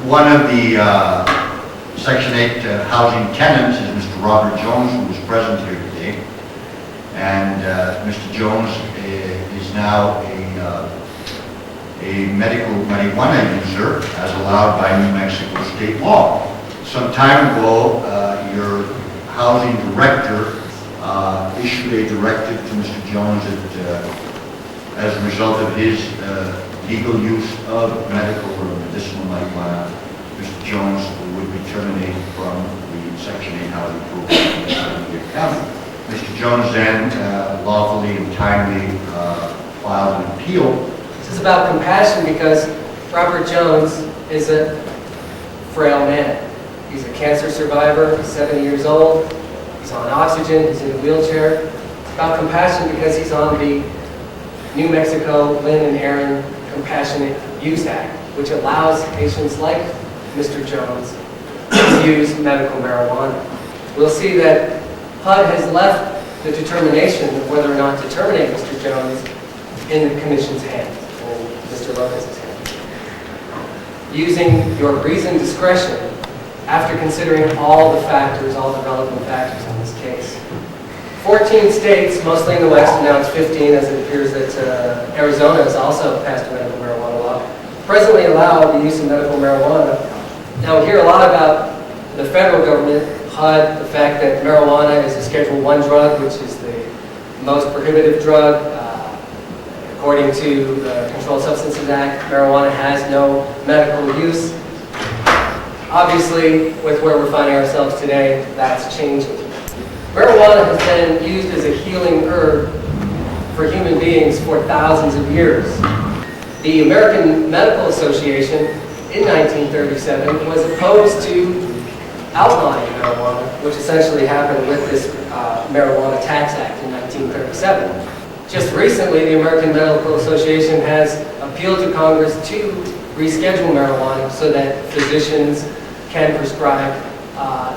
One of the Section 8 housing tenants is Mr. Robert Jones, who is present here today. And Mr. Jones is now a medical marijuana user as allowed by New Mexico state law. Some time ago, your housing director issued a directive to Mr. Jones that as a result of his legal use of medical or medicinal marijuana, Mr. Jones would be terminated from the Section 8 housing program in San Diego County. Mr. Jones then lawfully and timely filed an appeal. This is about compassion because Robert Jones is a frail man. He's a cancer survivor, he's 70 years old, he's on oxygen, he's in a wheelchair. It's about compassion because he's on the New Mexico Lynn and Aaron Compassionate Use Act, which allows patients like Mr. Jones to use medical marijuana. We'll see that HUD has left the determination of whether or not to terminate Mr. Jones in the Commission's hands, in Mr. Lopez's hands. Using your reasoned discretion after considering all the factors, all the relevant factors in this case. 14 states, mostly in the West, and now it's 15 as it appears that Arizona has also passed a medical marijuana law, presently allow the use of medical marijuana. Now we hear a lot about the federal government, HUD, the fact that marijuana is a Schedule I drug, which is the most prohibitive drug. According to the Controlled Substances Act, marijuana has no medical use. Obviously, with where we're finding ourselves today, that's changing. Marijuana has been used as a healing herb for human beings for thousands of years. The American Medical Association in 1937 was opposed to outlawing marijuana, which essentially happened with this Marijuana Tax Act in 1937. Just recently, the American Medical Association has appealed to Congress to reschedule marijuana so that physicians can prescribe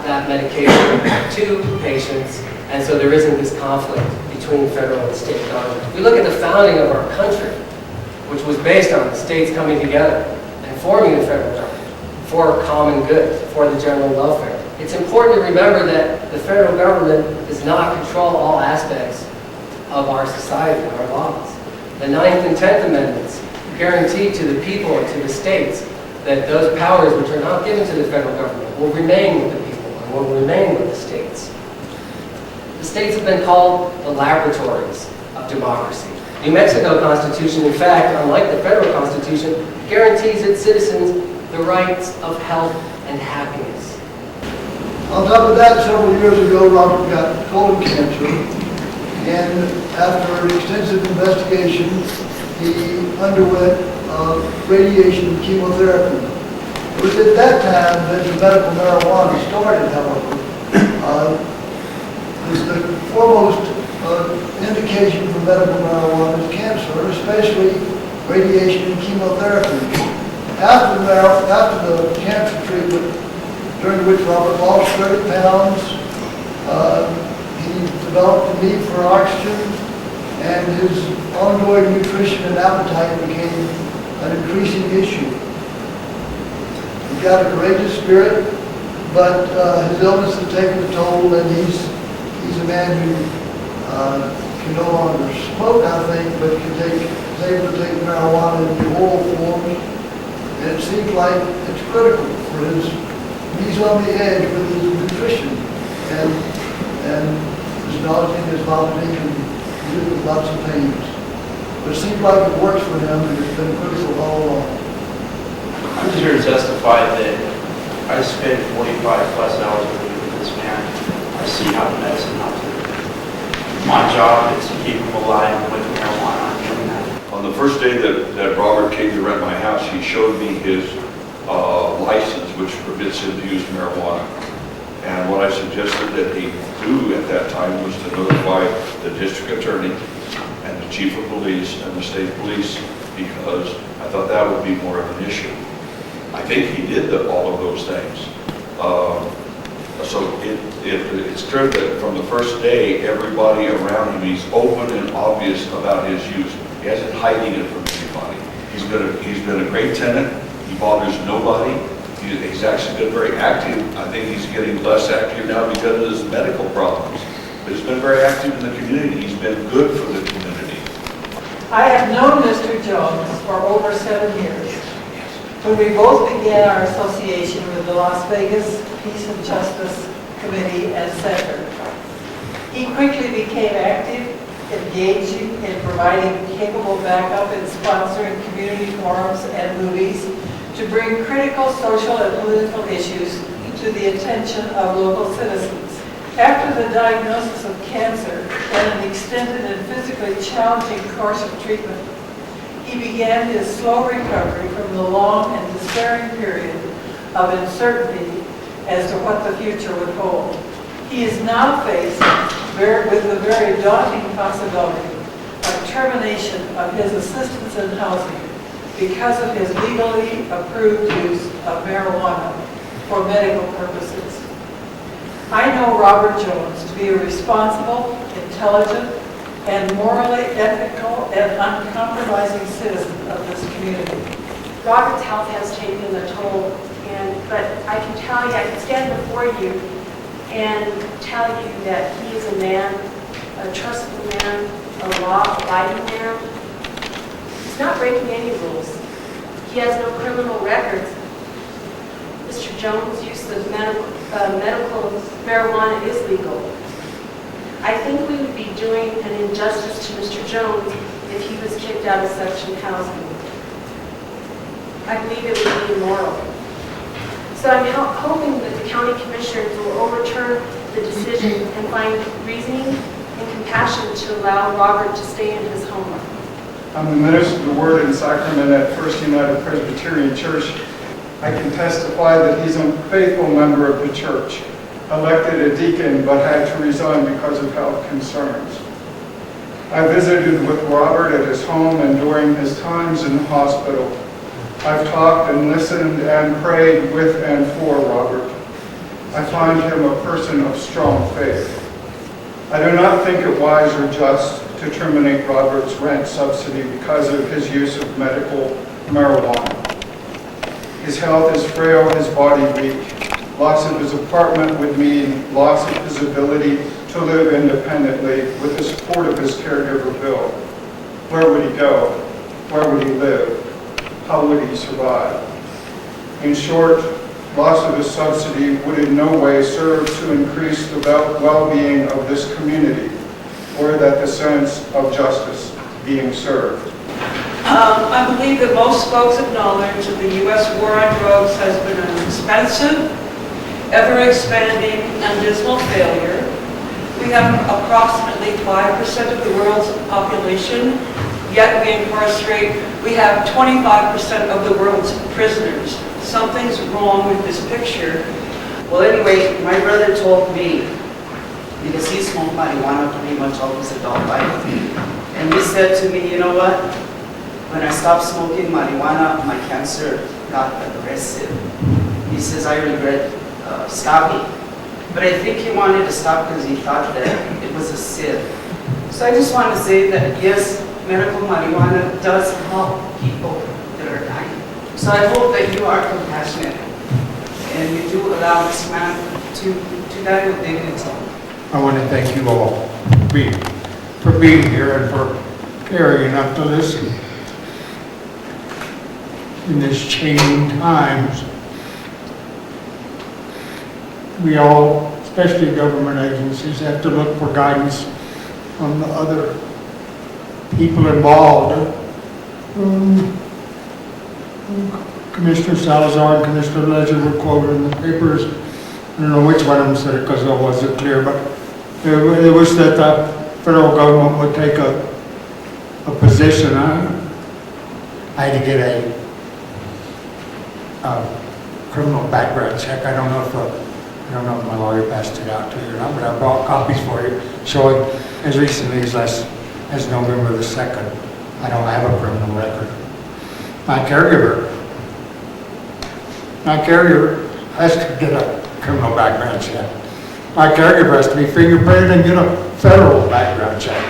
that medication to patients, and so there isn't this conflict between federal and state government. We look at the founding of our country, which was based on the states coming together and forming the federal government for common good, for the general welfare. It's important to remember that the federal government does not control all aspects of our society and our laws. The 9th and 10th Amendments guarantee to the people and to the states that those powers which are not given to the federal government will remain with the people and will remain with the states. The states have been called the laboratories of democracy. New Mexico Constitution, in fact, unlike the federal Constitution, guarantees its citizens the rights of health and happiness. On top of that, several years ago, Robert got colon cancer, and after extensive investigation, he underwent radiation and chemotherapy. It was at that time that the medical marijuana started, however. The foremost indication for medical marijuana is cancer, especially radiation and chemotherapy. After the cancer treatment, during which Robert lost 30 pounds, he developed a need for oxygen, and his ongoing nutrition and appetite became an increasing issue. He's got a courageous spirit, but his illness has taken a toll, and he's a man who can no longer smoke, I think, but is able to take marijuana in the oral forms, and it seems like it's critical for he's on the edge with his nutrition, and his nausea and his vomiting and lots of pains. But it seems like it works for him, and it's been critical all along. I'm just here to testify that I spend 45 plus hours a week with this man. I see how the medicine helps him. My job is to keep him alive with marijuana. I'm doing that. On the first day that Robert came to rent my house, he showed me his license, which permits him to use marijuana. And what I suggested that he do at that time was to notify the district attorney and the chief of police and the state police, because I thought that would be more of an issue. I think he did all of those things. So it's clear that from the first day, everybody around him, he's open and obvious about his use. He hasn't hiding it from anybody. He's been a great tenant. He bothers nobody. He's actually been very active. I think he's getting less active now because of his medical problems. But he's been very active in the community. He's been good for the community. I have known Mr. Jones for over 7 years. When we both began our association with the Las Vegas Peace and Justice Committee and Center, he quickly became active, engaging in providing capable backup in sponsoring community forums and movies to bring critical social and political issues to the attention of local citizens. After the diagnosis of cancer and an extended and physically challenging course of treatment, he began his slow recovery from the long and despairing period of uncertainty as to what the future would hold. He is now faced with the very daunting possibility of termination of his assistance in housing because of his legally approved use of marijuana for medical purposes. I know Robert Jones to be a responsible, intelligent, and morally ethical and uncompromising citizen of this community. Robert's health has taken a toll, but I can tell you, I can stand before you and tell you that he is a man, a trustful man, a law-abiding man. He's not breaking any rules. He has no criminal records. Mr. Jones' use of medical marijuana is legal. I think we would be doing an injustice to Mr. Jones if he was kicked out of section housing. I believe it would be immoral. So I'm hoping that the county commissioners will overturn the decision and find reasoning and compassion to allow Robert to stay in his home. I'm the minister of the Word in Sacrament at First United Presbyterian Church. I can testify that he's a faithful member of the church, elected a deacon but had to resign because of health concerns. I visited with Robert at his home and during his times in the hospital. I've talked and listened and prayed with and for Robert. I find him a person of strong faith. I do not think it wise or just to terminate Robert's rent subsidy because of his use of medical marijuana. His health is frail, his body weak. Loss of his apartment would mean loss of his ability to live independently with the support of his caregiver, Bill. Where would he go? Where would he live? How would he survive? In short, loss of his subsidy would in no way serve to increase the well-being of this community or that the sense of justice being served. I believe that most folks acknowledge that the U.S. war on drugs has been an expensive, ever-expanding, and dismal failure. We have approximately 5% of the world's population, yet we incarcerate, we have 25% of the world's prisoners. Something's wrong with this picture. Well, anyway, my brother told me, because he smoked marijuana pretty much all his adult life, and he said to me, you know what? When I stopped smoking marijuana, my cancer got aggressive. He says, I regret stopping. But I think he wanted to stop because he thought that it was a sin. So I just want to say that yes, medical marijuana does help people that are dying. So I hope that you are compassionate and you do allow this man to die with dignity. I want to thank you all for being here and for caring enough to listen. In these changing times, we all, especially government agencies, have to look for guidance from the other people involved. Commissioner Salazar and Commissioner Ledger were quoted in the papers. I don't know which one of them said it because it wasn't clear, but it was that the federal government would take a position. I had to get a criminal background check. I don't know if my lawyer passed it out to you or not, but I brought copies for you showing as recently as November the 2nd, I don't have a criminal record. My caregiver has to get a criminal background check. My caregiver has to be fingerprinted and get a federal background check.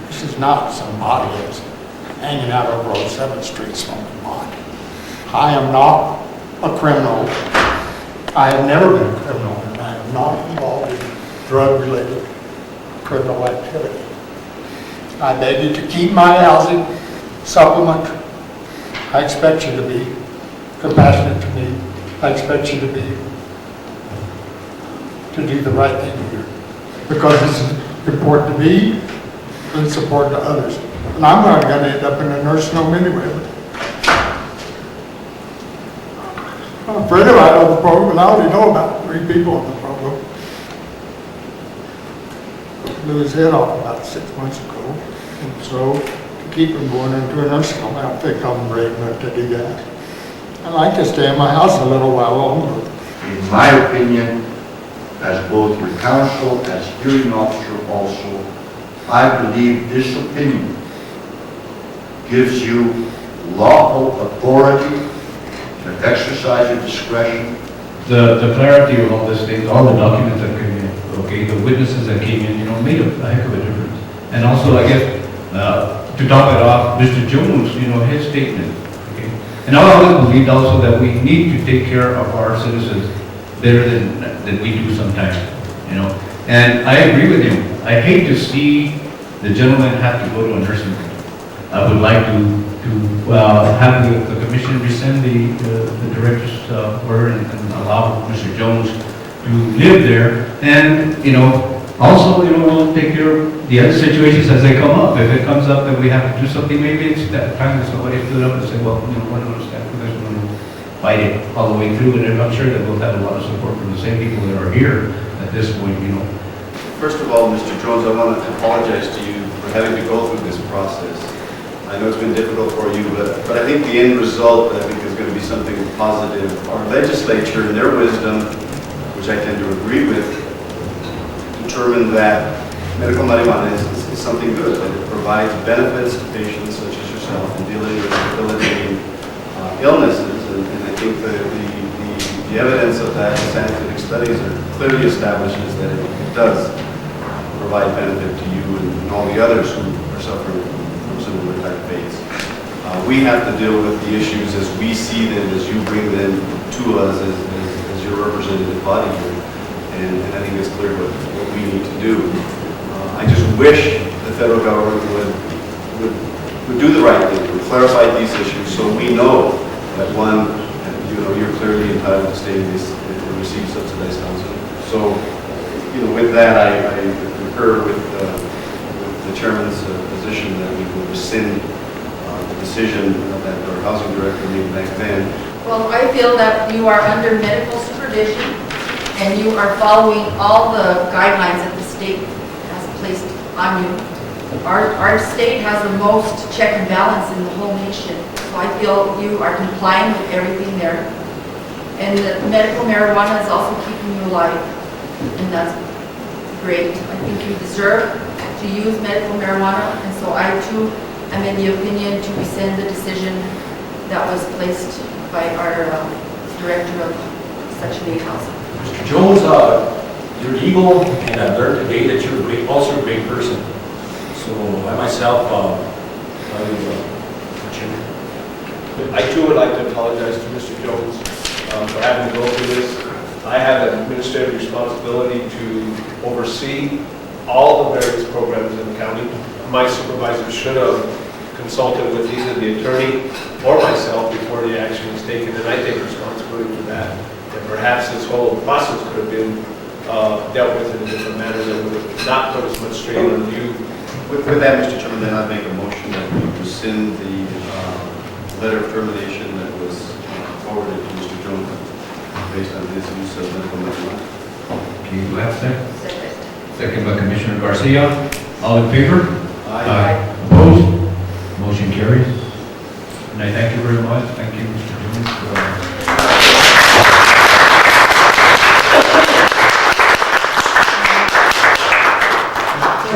This is not some audience. hanging out over on 7th Street smoking pot. I am not a criminal. I have never been a criminal, and I am not involved in drug-related criminal activity. I beg you to keep my housing supplement. I expect you to be compassionate to me. I expect you to do the right thing here. Because it's important to me, and it's important to others. And I'm not going to end up in a nursing home anyway. A friend of mine on the program, and I only know about 3 people on the program. Blew his head off about 6 months ago. And so, to keep him going into a nursing home, I don't think I'm brave enough to do that. I'd like to stay in my house a little while longer. In my opinion, as both your counsel, as hearing officer also, I believe this opinion gives you lawful authority to exercise your discretion. The clarity of all this things, all the documents that came in, okay, the witnesses that came in, made a heck of a difference. And also, I guess, to top it off, Mr. Jones, his statement, okay. And I always believed also that we need to take care of our citizens better than we do sometimes, And I agree with him. I hate to see the gentleman have to go to a nursing home. I would like to have the commission rescind the director's order and allow Mr. Jones to live there. And, also, we'll take care of the other situations as they come up. If it comes up that we have to do something, maybe it's that time that somebody stood up and said, well, I don't understand, we're going to fight it all the way through. And I'm sure that we'll have a lot of support from the same people that are here at this point, First of all, Mr. Jones, I want to apologize to you for having to go through this process. I know it's been difficult for you, but I think the end result, I think, is going to be something positive. Our legislature, in their wisdom, which I tend to agree with, determined that medical marijuana is something good, that it provides benefits to patients such as yourself in dealing with debilitating illnesses. And I think the evidence of that, the scientific studies, clearly establishes that it does provide benefit to you and all the others who are suffering from similar type fates. We have to deal with the issues as we see them, as you bring them to us as your representative body here. And I think it's clear what we need to do. I just wish the federal government would do the right thing, would clarify these issues so we know that one, you're clearly entitled to stay in this and receive subsidized housing. So, with that, I concur with the chairman's position that we will rescind the decision that our housing director made back then. Well, I feel that you are under medical supervision and you are following all the guidelines that the state has placed on you. Our state has the most check and balance in the whole nation. So I feel you are complying with everything there. And the medical marijuana is also keeping you alive. And that's great. I think you deserve to use medical marijuana. And so I too am in the opinion to rescind the decision that was placed by our director of Section 8 housing. Mr. Jones, you're legal, and I've learned today that you're also a great person. So I myself, I too would like to apologize to Mr. Jones for having to go through this. I have an administrative responsibility to oversee all the various programs in the county. My supervisor should have consulted with either the attorney or myself before the action was taken, and I take responsibility for that. And perhaps this whole process could have been dealt with in a different manner that would have not put as much strain on you. With that, Mr. Chairman, then I make a motion that we rescind the letter of termination that was forwarded to Mr. Jones based on his use of medical marijuana. Okay, do I have a second? Second by Commissioner Garcia. All in favor? Aye. Opposed? Motion carries. And I thank you very much. Thank you, Mr. Jones.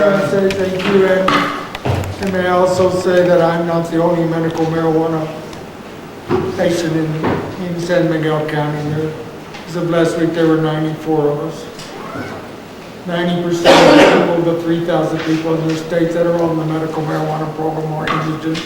I say thank you, and may I also say that I'm not the only medical marijuana patient in San Miguel County. There's a blessed week, there were 94 of us. 90% of the people, the 3,000 people in the state that are on the medical marijuana program are indigent.